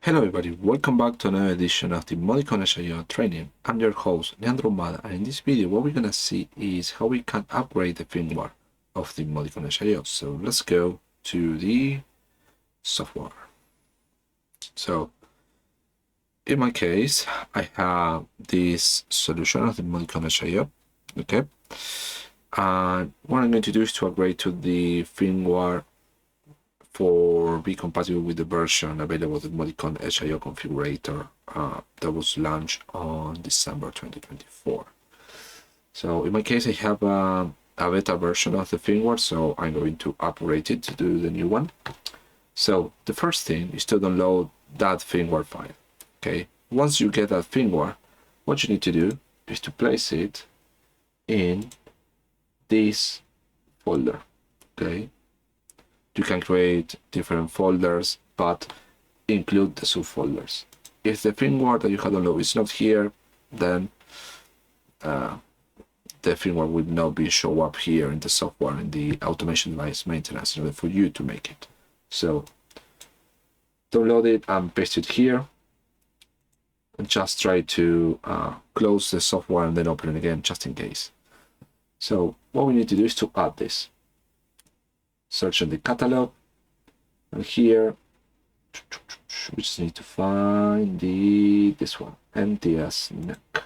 Hello everybody, welcome back to another edition of the Modicon EdgeIO training. I'm your host, Leandro Mada, and in this video what we're gonna see is how we can upgrade the firmware of the Modicon EdgeIO. So let's go to the software. So in my case, I have this solution of the Modicon EdgeIO, okay? And what I'm going to do is to upgrade to the firmware for be compatible with the version available with the Modicon EdgeIO Configurator that was launched on December 2024. So in my case, I have a beta version of the firmware, so I'm going to upgrade it to do the new one. So the first thing is to download that firmware file. Okay, once you get that firmware, what you need to do is to place it in this folder. Okay, you can create different folders, but include the subfolders. If the firmware that you have downloaded is not here, then the firmware will not be show up here in the software in the automation device maintenance in order for you to make it. So download it and paste it here, and just try to close the software and then open it again just in case. So what we need to do is to add this. Search in the catalog, and here we just need to find this one, NTS NEC.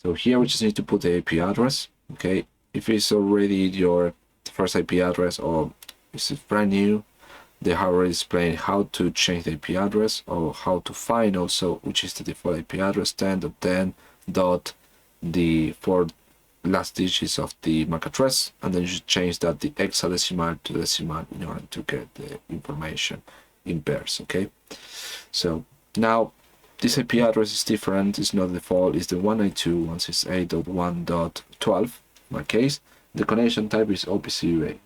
So here we just need to put the IP address. Okay, if it's already your first IP address or it's brand new, they have already explained how to change the IP address or how to find also which is the default IP address, 10.10. The 4 last digits of the MAC address, and then you should change that the hexadecimal to decimal in order to get the information in pairs. Okay, so now this IP address is different, it's not the default, it's the 192.168.1.12 in my case. The connection type is OPC UA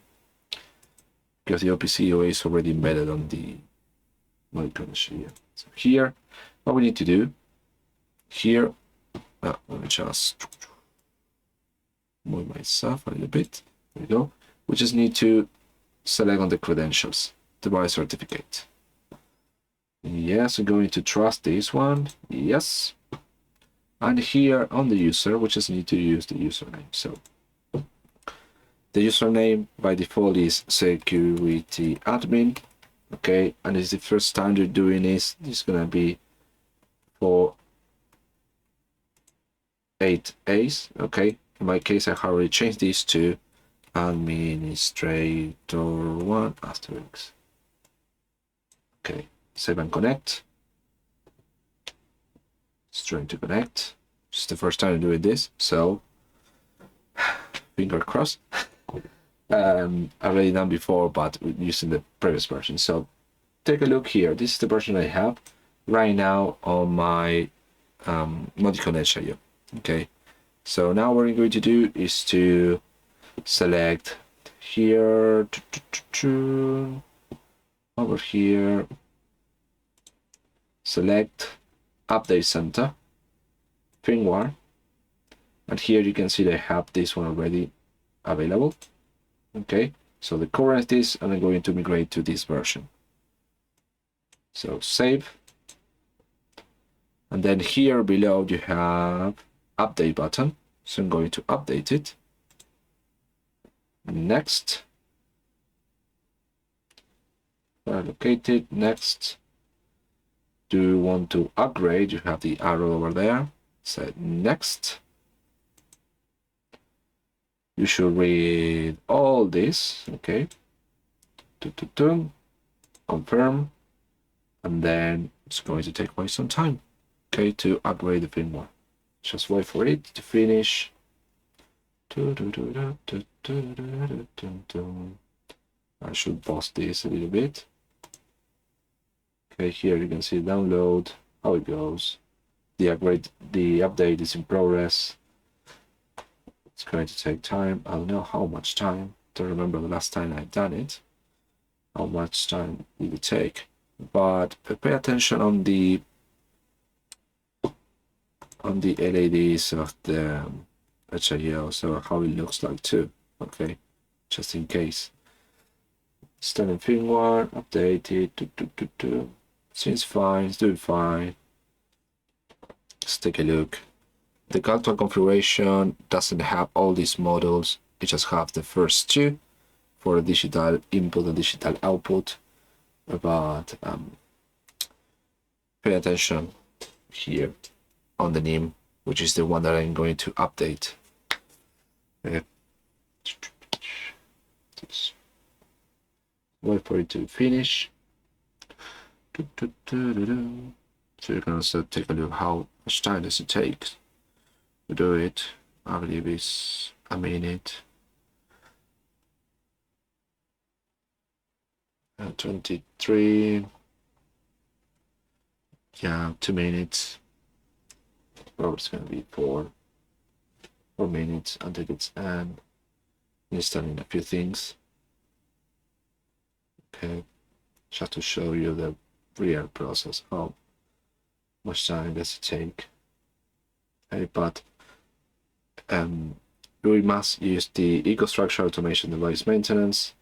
because the OPC UA is already embedded on the Modicon EdgeIO. So here what we need to do here, let me just move myself a little bit. There we go. We just need to select on the credentials, device certificate. Yes, I'm going to trust this one. Yes. And here on the user, we just need to use the username. So the username by default is security admin. Okay, and it's the first time you're doing this. It's gonna be for 8 A's. Okay. In my case, I have already changed these to administrator1 asterisk. Okay, save and connect. It's trying to connect. It's the first time I'm doing this, so finger crossed. I've already done before, but using the previous version. So take a look here. This is the version I have right now on my Modicon EdgeIO. Okay. So now what we're going to do is to select here, over here, select Update Center, firmware, and here you can see they have this one already available. Okay, so the current is, and I'm going to migrate to this version. So save, and then here below you have update button, so I'm going to update it. Next, located. Next, do you want to upgrade? You have the arrow over there. Say next. You should read all this. Okay, confirm, and then it's going to take quite some time. Okay, to upgrade the firmware. Just wait for it to finish. I should pause this a little bit. Okay, here you can see download, how it goes. The update is in progress. It's going to take time. I don't know how much time. Don't remember the last time I've done it. How much time did it take? But pay attention on the LEDs of the EdgeIO, so how it looks like too. Okay, just in case. Standard firmware updated. Seems fine, it's doing fine. Let's take a look. The control configuration doesn't have all these models. It just have the first two for digital input and digital output. But pay attention here on the NIM, which is the one that I'm going to update. Okay. Wait for it to finish. So you can also take a look how much time does it take to do it. I believe it's a minute. 23. Yeah, 2 minutes. Or it's gonna be 4 minutes until it's installing a few things. Okay, just to show you the real process, how much time does it take. Okay, but we must use the EcoStruxure Automation Device Maintenance.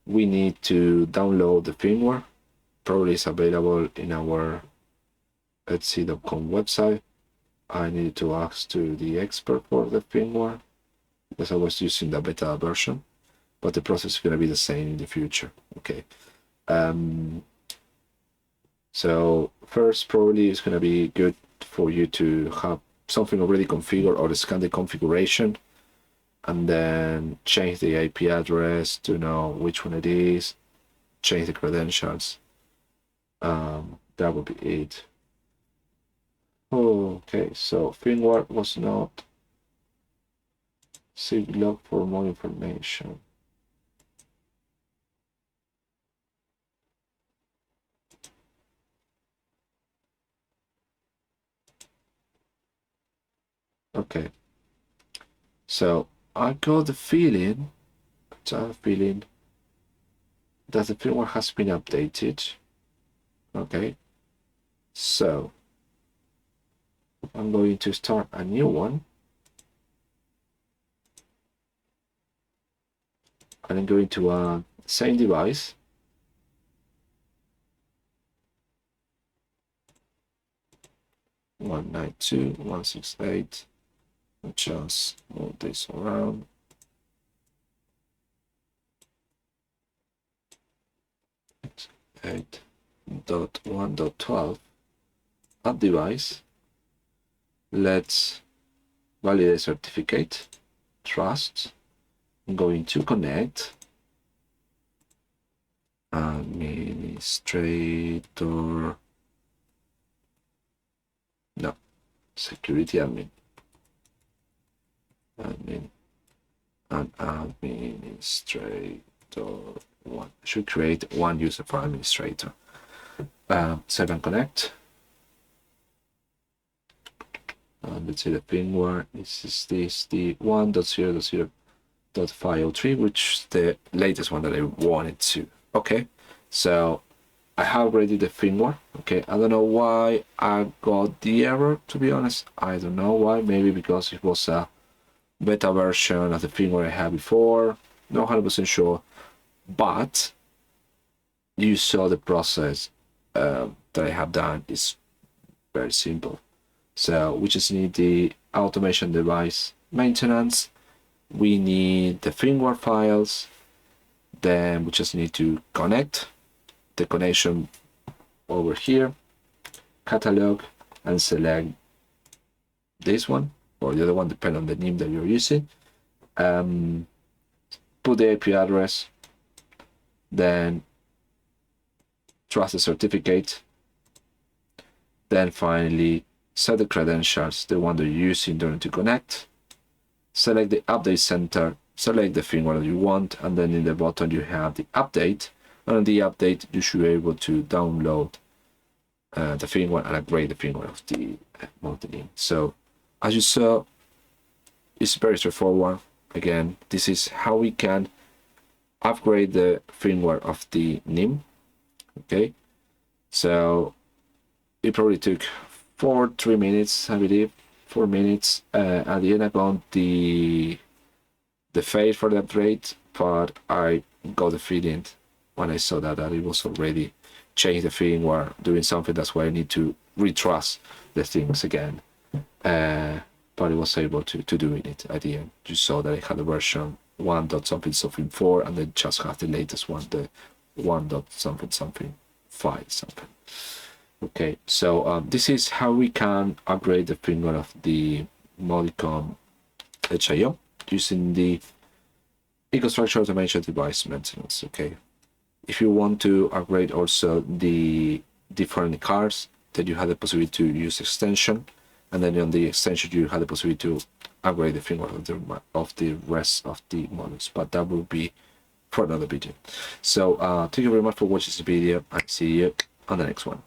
We need to download the firmware. Probably it's available in our etsy.com website. I need to ask to the expert for the firmware because I was using the beta version, but the process is going to be the same in the future. Okay. So first, probably it's going to be good for you to have something already configured or scan the configuration and then change the IP address to know which one it is, change the credentials. That would be it. Okay, so firmware was not. See log for more information. Okay, so I got the feeling, that the firmware has been updated. Okay, so I'm going to start a new one. And I'm going to same device. .192.168. Just move this around. .1.12. Add device. Let's validate certificate. Trust. I'm going to connect. Administrator. No. Security admin. Admin. And administrator one. I should create one user for administrator. Save and connect. Let's say the firmware is this the 1.0.0.503, which is the latest one that I wanted to. Okay, so I have already the firmware. Okay, I don't know why I got the error, to be honest. I don't know why. Maybe because it was a beta version of the firmware I had before. Not 100% sure, but you saw the process that I have done is very simple. So we just need the automation device maintenance. We need the firmware files. Then we just need to connect the connection over here, catalog, and select this one or the other one, depending on the name that you're using. Put the IP address, then trust the certificate, then finally set the credentials, the one that you're using in order to connect. Select the update center, select the firmware that you want, and then in the bottom you have the update. And on the update, you should be able to download the firmware and upgrade the firmware of the Modicon. So as you saw, it's very straightforward. Again, this is how we can upgrade the firmware of the NIM. Okay, so it probably took 3 minutes, I believe, 4 minutes. At the end, I got the phase for the upgrade, but I got the feeling when I saw that it was already changed the firmware, doing something. That's why I need to retrust the things again. But I was able to do it at the end. You saw that I had a version 1.something 4, and then just have the latest one, the 1.something 5 something. Okay, so this is how we can upgrade the firmware of the Modicon EdgeIO using the EcoStruxure Automation Device Maintenance. Okay, if you want to upgrade also the different cards, then you have the possibility to use extension, and then on the extension you have the possibility to upgrade the firmware of the rest of the models, but that will be for another video. So thank you very much for watching this video, and see you on the next one.